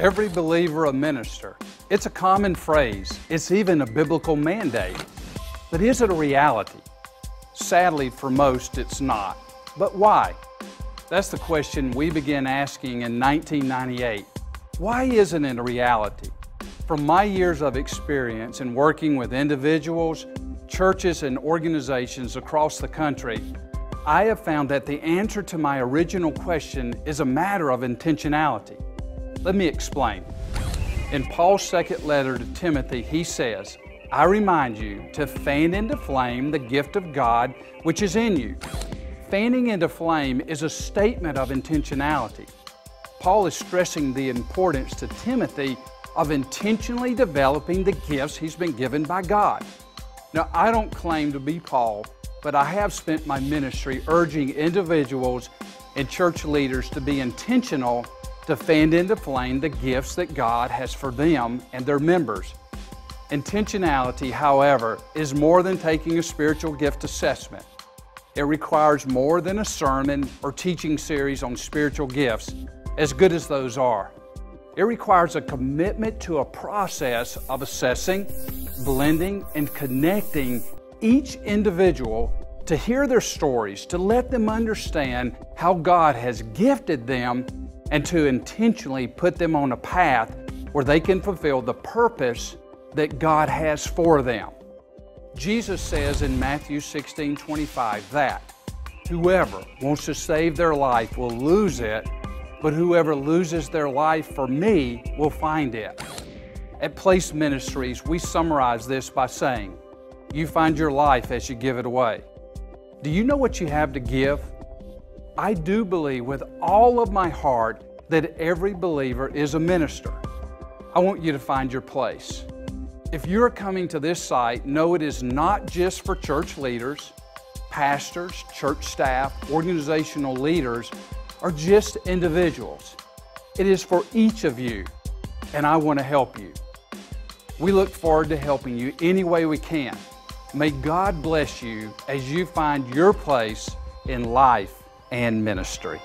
every believer a minister. It's a common phrase. It's even a biblical mandate. But is it a reality? Sadly, for most, it's not. But why? That's the question we began asking in 1998. Why isn't it a reality? From my years of experience in working with individuals, churches, and organizations across the country, I have found that the answer to my original question is a matter of intentionality. Let me explain. In Paul's second letter to Timothy, he says, I remind you to fan into flame the gift of God which is in you. Fanning into flame is a statement of intentionality. Paul is stressing the importance to Timothy of intentionally developing the gifts he's been given by God. Now, I don't claim to be Paul, but I have spent my ministry urging individuals and church leaders to be intentional to fan into flame the gifts that God has for them and their members. Intentionality, however, is more than taking a spiritual gift assessment. It requires more than a sermon or teaching series on spiritual gifts, as good as those are. It requires a commitment to a process of assessing, blending, and connecting each individual to hear their stories, to let them understand how God has gifted them, and to intentionally put them on a path where they can fulfill the purpose that God has for them. Jesus says in Matthew 16:25 that whoever wants to save their life will lose it, but whoever loses their life for me will find it. At Place Ministries, we summarize this by saying, you find your life as you give it away. Do you know what you have to give? I do believe with all of my heart that every believer is a minister. I want you to find your place. If you're coming to this site, know it is not just for church leaders, pastors, church staff, organizational leaders, or just individuals. It is for each of you, and I want to help you. We look forward to helping you any way we can. May God bless you as you find your place in life and ministry.